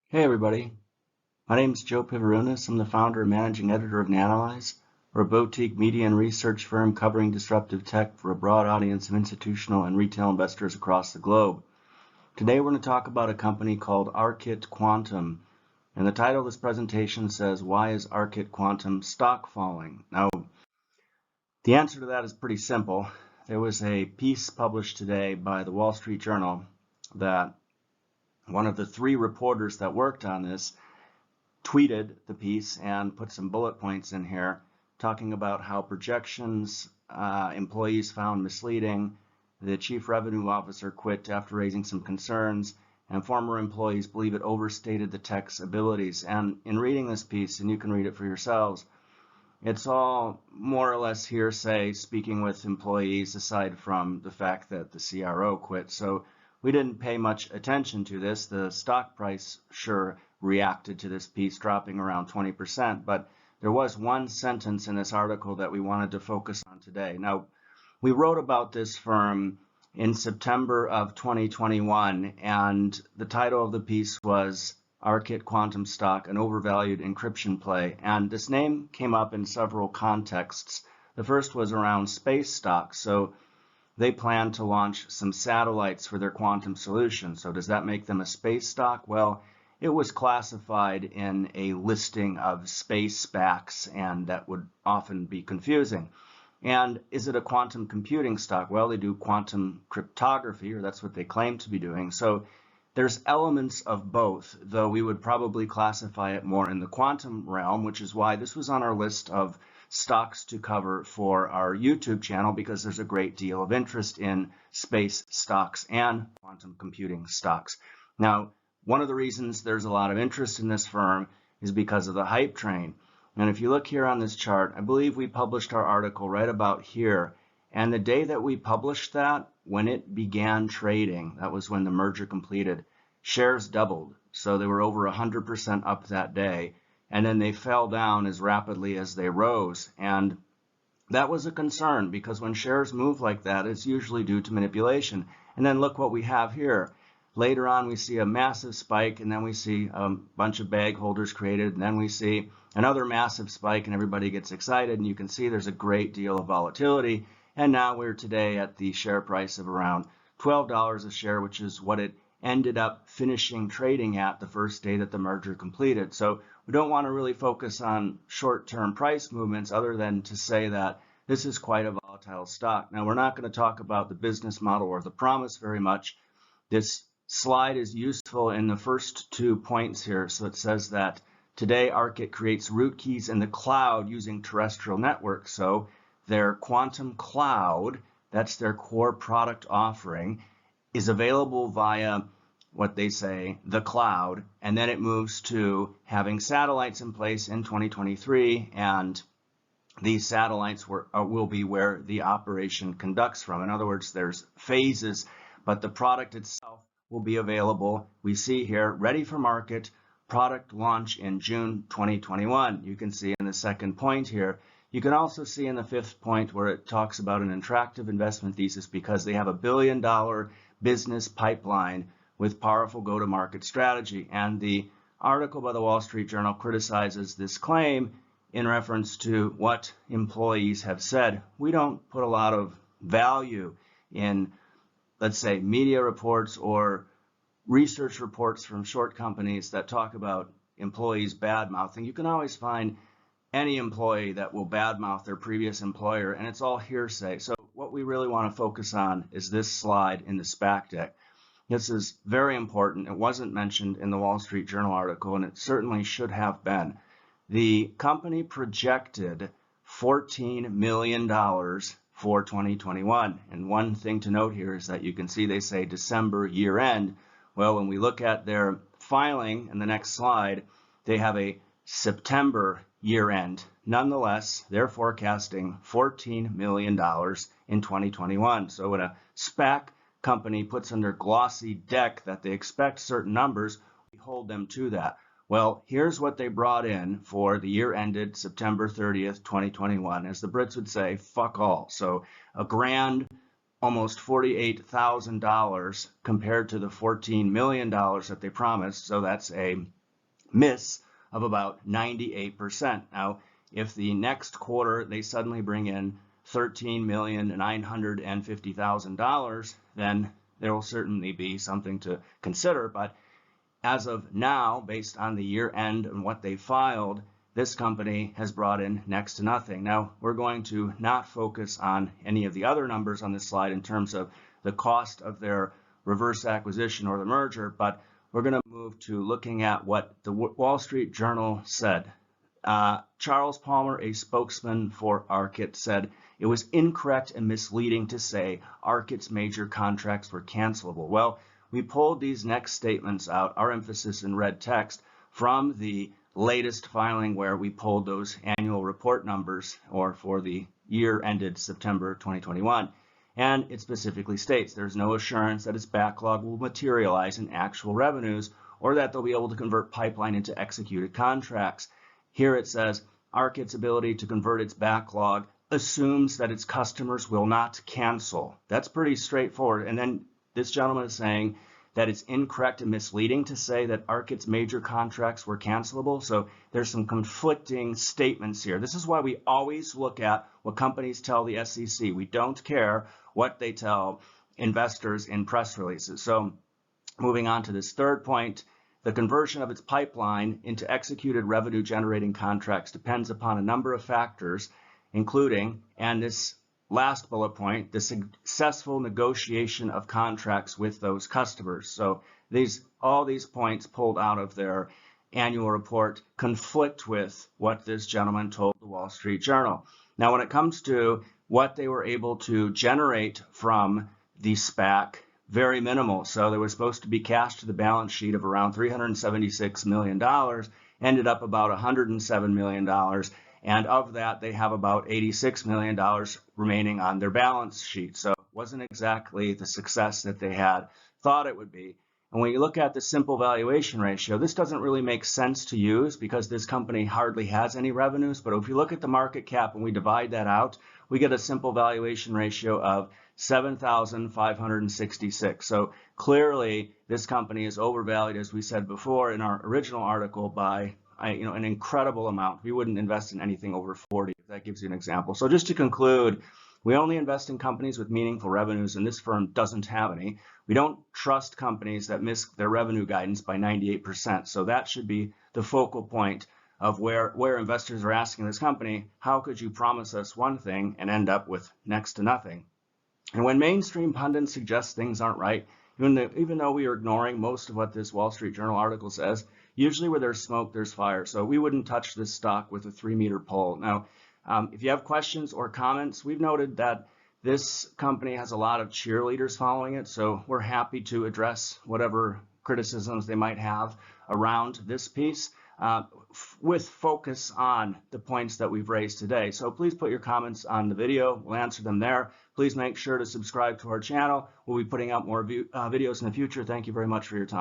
Hey everybody, my name is Joe Pivarunas. I'm the founder and managing editor of Nanalyze. We're a boutique media and research firm covering disruptive tech for a broad audience of institutional and retail investors across the globe. Today we're going to talk about a company called Arqit Quantum, and the title of this presentation says, "Why is Arqit Quantum stock falling?" Now, the answer to that is pretty simple. There was a piece published today by the Wall Street Journal that one of the three reporters that worked on this tweeted the piece and put some bullet points in here talking about how projections employees found misleading, the chief revenue officer quit after raising some concerns, and former employees believe it overstated the tech's abilities. And in reading this piece, and you can read it for yourselves, it's all more or less hearsay, speaking with employees, aside from the fact that the CRO quit. So we didn't pay much attention to this. The stock price sure reacted to this piece, dropping around 20%, but there was one sentence in this article that we wanted to focus on today. Now, we wrote about this firm in September of 2021, and the title of the piece was Arqit Quantum Stock, an overvalued encryption play. And this name came up in several contexts. The first was around space stocks. So they plan to launch some satellites for their quantum solution. So does that make them a space stock? Well, it was classified in a listing of space SPACs, and that would often be confusing. And is it a quantum computing stock? Well, they do quantum cryptography, or that's what they claim to be doing. So there's elements of both, though we would probably classify it more in the quantum realm, which is why this was on our list of stocks to cover for our YouTube channel, because there's a great deal of interest in space stocks and quantum computing stocks. Now, one of the reasons there's a lot of interest in this firm is because of the hype train. And if you look here on this chart, I believe we published our article right about here. And the day that we published that, when it began trading, that was when the merger completed, shares doubled. So they were over 100% up that day. And then they fell down as rapidly as they rose. And that was a concern, because when shares move like that, it's usually due to manipulation. And then look what we have here. Later on, we see a massive spike, and then we see a bunch of bag holders created, and then we see another massive spike, and everybody gets excited, and you can see there's a great deal of volatility. And now we're today at the share price of around $12 a share, which is what it ended up finishing trading at the first day that the merger completed. So we don't want to really focus on short-term price movements, other than to say that this is quite a volatile stock. Now, we're not going to talk about the business model or the promise very much. This slide is useful in the first 2 points here. So it says that today Arqit creates root keys in the cloud using terrestrial networks. So their quantum cloud, that's their core product offering, is available via what they say, the cloud, and then it moves to having satellites in place in 2023, and these satellites will be where the operation conducts from. In other words, there's phases, but the product itself will be available. We see here, ready for market, product launch in June 2021. You can see in the second point here. You can also see in the fifth point where it talks about an attractive investment thesis, because they have $1 billion business pipeline with powerful go-to-market strategy. And the article by the Wall Street Journal criticizes this claim in reference to what employees have said. We don't put a lot of value in, let's say, media reports or research reports from short companies that talk about employees bad-mouthing. You can always find any employee that will badmouth their previous employer, and it's all hearsay. So what we really want to focus on is this slide in the SPAC deck. This is very important. It wasn't mentioned in the Wall Street Journal article, and it certainly should have been. The company projected $14 million for 2021. And one thing to note here is that you can see they say December year end. Well, when we look at their filing in the next slide, they have a September year end. Nonetheless, they're forecasting $14 million in 2021. So when a SPAC company puts in their glossy deck that they expect certain numbers, we hold them to that. Well, here's what they brought in for the year ended September 30th, 2021. As the Brits would say, fuck all. So a grand almost $48,000 compared to the $14 million that they promised. So that's a miss of about 98%. Now, if the next quarter they suddenly bring in $13,950,000, then there will certainly be something to consider. But as of now, based on the year end and what they filed, this company has brought in next to nothing. Now, we're going to not focus on any of the other numbers on this slide in terms of the cost of their reverse acquisition or the merger, but we're going to move to looking at what the Wall Street Journal said. Charles Palmer, a spokesman for Arqit, said it was incorrect and misleading to say Arqit's major contracts were cancelable. Well, we pulled these next statements out, our emphasis in red text, from the latest filing where we pulled those annual report numbers, or for the year ended September 2021. And it specifically states there's no assurance that its backlog will materialize in actual revenues or that they'll be able to convert pipeline into executed contracts. Here it says Arqit's ability to convert its backlog assumes that its customers will not cancel. That's pretty straightforward. And then this gentleman is saying that it's incorrect and misleading to say that Arqit's major contracts were cancelable. So there's some conflicting statements here. This is why we always look at what companies tell the SEC. We don't care what they tell investors in press releases. So moving on to this third point, the conversion of its pipeline into executed revenue generating contracts depends upon a number of factors, including, and this last bullet point, the successful negotiation of contracts with those customers. So all these points pulled out of their annual report conflict with what this gentleman told the Wall Street Journal. Now, when it comes to what they were able to generate from the SPAC, very minimal. So there was supposed to be cash to the balance sheet of around $376 million, ended up about $107 million. And of that, they have about $86 million remaining on their balance sheet. So it wasn't exactly the success that they had thought it would be. And when you look at the simple valuation ratio, this doesn't really make sense to use because this company hardly has any revenues. But if you look at the market cap and we divide that out, we get a simple valuation ratio of 7,566. So clearly, this company is overvalued, as we said before in our original article, by an incredible amount. We wouldn't invest in anything over 40, if that gives you an example. So just to conclude, we only invest in companies with meaningful revenues, and this firm doesn't have any. We don't trust companies that miss their revenue guidance by 98%. So that should be the focal point of where investors are asking this company, how could you promise us one thing and end up with next to nothing? And when mainstream pundits suggest things aren't right, even though we are ignoring most of what this Wall Street Journal article says, usually where there's smoke, there's fire. So we wouldn't touch this stock with a 3-meter pole. Now, if you have questions or comments, we've noted that this company has a lot of cheerleaders following it. So we're happy to address whatever criticisms they might have around this piece with focus on the points that we've raised today. So please put your comments on the video. We'll answer them there. Please make sure to subscribe to our channel. We'll be putting out more videos in the future. Thank you very much for your time.